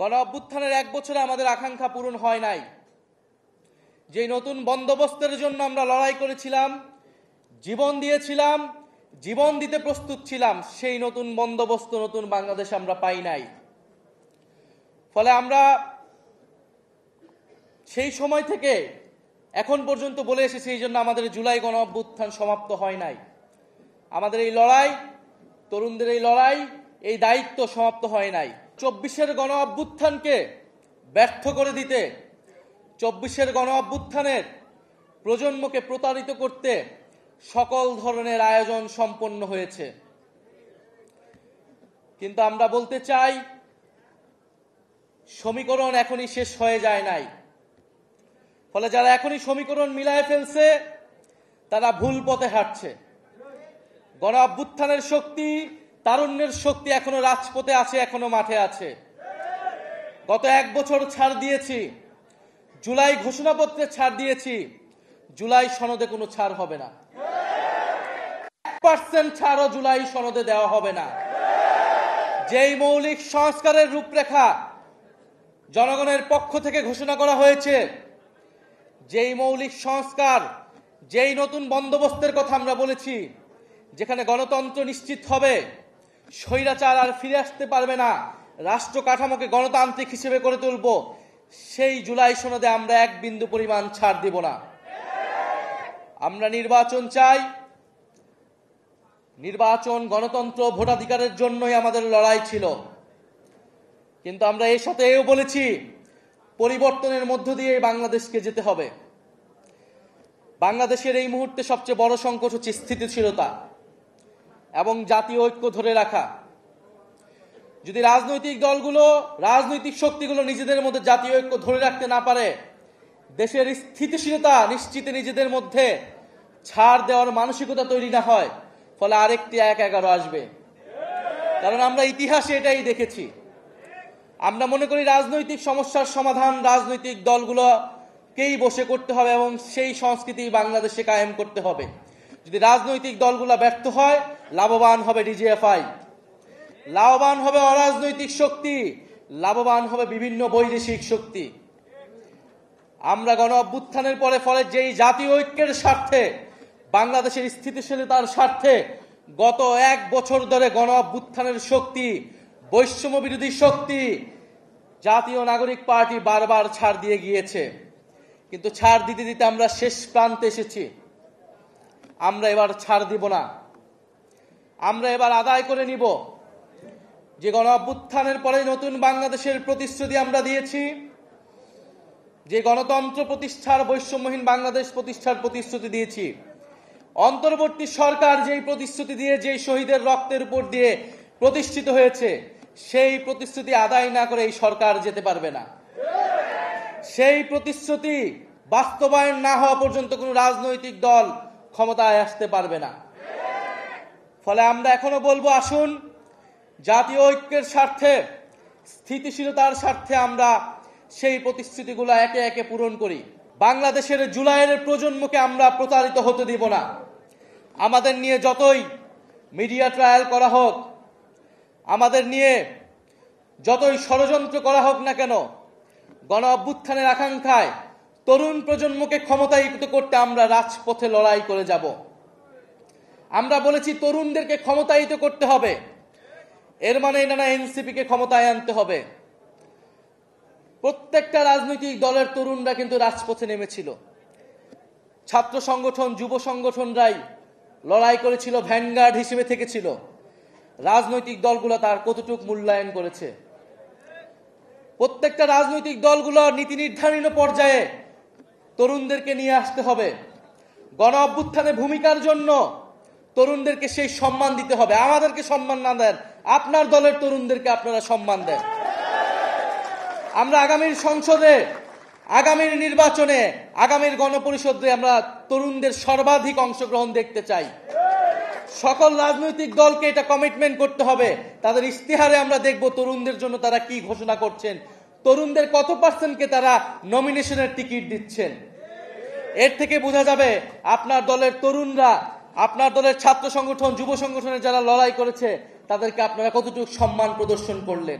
গণ অভ্যুত্থানের 1 বছরে আমাদের আকাঙ্ক্ষা পূরণ হয় নাই। যে নতুন বন্দোবস্তের জন্য আমরা লড়াই করেছিলাম, জীবন দিয়েছিলাম, জীবন দিতে প্রস্তুত ছিলাম, সেই নতুন বন্দোবস্ত, নতুন বাংলাদেশ আমরা পাই নাই। ফলে আমরা সেই সময় থেকে এখন পর্যন্ত বলে এসেছি, এই জন্য আমাদের জুলাই গণ অভ্যুত্থান সমাপ্ত হয় নাই। আমাদের এই লড়াই, তরুণদের এই লড়াই, এই দায়িত্ব সমাপ্ত হয় নাই। 24-এর গণ অভ্যুত্থানকে ব্যর্থ করে দিতে, 24-এর গণ অভ্যুত্থানের প্রজন্মকে প্রতারিত করতে সকল ধরনের আয়োজন সম্পন্ন হয়েছে। কিন্তু আমরা বলতে চাই, সমীকরণ এখনই শেষ হয়ে যায় নাই। ফলে যারা এখনই সমীকরণ মিলায় ফেলছে, তারা ভুল পথে হাঁটছে। গণ অভ্যুত্থানের শক্তি, তারুণ্যের শক্তি এখনো রাজপথে আছে, এখনো মাঠে আছে। গত 1 বছর ছাড় দিয়েছি, জুলাই ঘোষণাপত্রে ছাড় দিয়েছি, জুলাই সনদে কোনো ছাড় হবে না। 1% ছাড়ও জুলাই সনদে দেওয়া হবে না। যেই মৌলিক সংস্কারের রূপরেখা জনগণের পক্ষ থেকে ঘোষণা করা হয়েছে, যেই মৌলিক সংস্কার, যেই নতুন বন্দোবস্তের কথা আমরা বলেছি, যেখানে গণতন্ত্র নিশ্চিত হবে, স্বৈরাচার আর ফিরে আসতে পারবে না, রাষ্ট্র কাঠামোকে গণতান্ত্রিক হিসেবে করে তুলব, সেই জুলাই সনদে আমরা 1 বিন্দু পরিমাণ ছাড় দিব না। আমরা নির্বাচন চাই। নির্বাচন, গণতন্ত্র, ভোটাধিকারের জন্যই আমাদের লড়াই ছিল। কিন্তু আমরা এর সাথে এও বলেছি, পরিবর্তনের মধ্য দিয়ে বাংলাদেশকে যেতে হবে। বাংলাদেশের এই মুহূর্তে সবচেয়ে বড় সংকট হচ্ছে স্থিতিশীলতা এবং জাতীয় ঐক্য ধরে রাখা। যদি রাজনৈতিক দলগুলো, রাজনৈতিক শক্তিগুলো নিজেদের মধ্যে জাতীয় ঐক্য ধরে রাখতে না পারে, দেশের স্থিতিশীলতা নিশ্চিতে নিজেদের মধ্যে ছাড় দেওয়ার মানসিকতা তৈরি না হয়, ফলে আরেকটি 1-11 আসবে। কারণ আমরা ইতিহাসে এটাই দেখেছি। আমরা মনে করি রাজনৈতিক সমস্যার সমাধান রাজনৈতিক দলগুলোকেই বসে করতে হবে এবং সেই সংস্কৃতি বাংলাদেশে কায়েম করতে হবে। যদি রাজনৈতিক দলগুলো ব্যর্থ হয়, লাভবান হবে ডিজিএফআই, লাভবান হবে অরাজনৈতিক শক্তি, লাভবান হবে বিভিন্ন বৈদেশিক শক্তি। আমরা গণ অভ্যুত্থানের পরে ফলে যেই জাতীয় ঐক্যের স্বার্থে, বাংলাদেশের স্থিতিশীলতার স্বার্থে গত 1 বছর ধরে গণ অভ্যুত্থানের শক্তি, বৈষম্য বিরোধী শক্তি, জাতীয় নাগরিক পার্টি বারবার ছাড় দিয়ে গিয়েছে। কিন্তু ছাড় দিতে দিতে আমরা শেষ প্রান্তে এসেছি। আমরা এবার ছাড় দিব না। আমরা এবার আদায় করে নিব যে গণ অভ্যুত্থানের পরে নতুন বাংলাদেশের প্রতিশ্রুতি আমরা দিয়েছি, যে গণতন্ত্র প্রতিষ্ঠার, বৈষম্যহীন বাংলাদেশ প্রতিষ্ঠার প্রতিশ্রুতি দিয়েছি। অন্তর্বর্তী সরকার যেই প্রতিশ্রুতি দিয়ে, যেই শহীদের রক্তের উপর দিয়ে প্রতিষ্ঠিত হয়েছে, সেই প্রতিশ্রুতি আদায় না করে এই সরকার যেতে পারবে না। সেই প্রতিশ্রুতি বাস্তবায়ন না হওয়া পর্যন্ত কোনো রাজনৈতিক দল ক্ষমতায় আসতে পারবে না। ফলে আমরা এখনো বলবো, আসুন জাতীয় ঐক্যের স্বার্থে, স্থিতিশীলতার স্বার্থে আমরা সেই প্রতিশ্রুতিগুলো একে একে পূরণ করি। বাংলাদেশের জুলাইয়ের প্রজন্মকে আমরা প্রতারিত হতে দিব না। আমাদের নিয়ে যতই মিডিয়া ট্রায়াল করা হোক, আমাদের নিয়ে যতই ষড়যন্ত্র করা হোক না কেন, গণ অভ্যুত্থানের আকাঙ্ক্ষায় তরুণ প্রজন্মকে ক্ষমতায়িত করতে আমরা রাজপথে লড়াই করে যাব। আমরা বলেছি তরুণদেরকে ক্ষমতায়িত করতে হবে, এর মানে এটা না এনসিপিকে ক্ষমতায় আনতে হবে। প্রত্যেকটা রাজনৈতিক দলের তরুণরা কিন্তু রাজপথে নেমেছিল। ছাত্র সংগঠন, যুব সংগঠনরাই লড়াই করেছিল, ভ্যানগার্ড হিসেবে থেকেছিল। রাজনৈতিক দলগুলো তার কতটুকু মূল্যায়ন করেছে? প্রত্যেকটা রাজনৈতিক দলগুলো নীতি নির্ধারণী পর্যায়ে তরুণদেরকে নিয়ে আসতে হবে। গণ অভ্যুত্থানে ভূমিকার জন্য তরুণদেরকে সেই সম্মান দিতে হবে। আমাদেরকে সম্মান না দেন, আপনার দলের তরুণদেরকে আপনারা সম্মান দেন। আমরা আগামীর সংসদে, আগামীর নির্বাচনে, আগামীর গণপরিষদে আমরা তরুণদের সর্বাধিক অংশগ্রহণ দেখতে চাই। সকল রাজনৈতিক দলকে এটা কমিটমেন্ট করতে হবে। তাদের ইশতেহারে আমরা দেখব তরুণদের জন্য তারা কি ঘোষণা করছেন, তরুণদের কত পার্সেন্টকে তারা নমিনেশনের টিকিট দিচ্ছেন। এর থেকে বোঝা যাবে আপনার দলের তরুণরা, আপনার দলের ছাত্র সংগঠন, যুব সংগঠনের যারা লড়াই করেছে, তাদেরকে আপনারা কতটুকু সম্মান প্রদর্শন করলেন।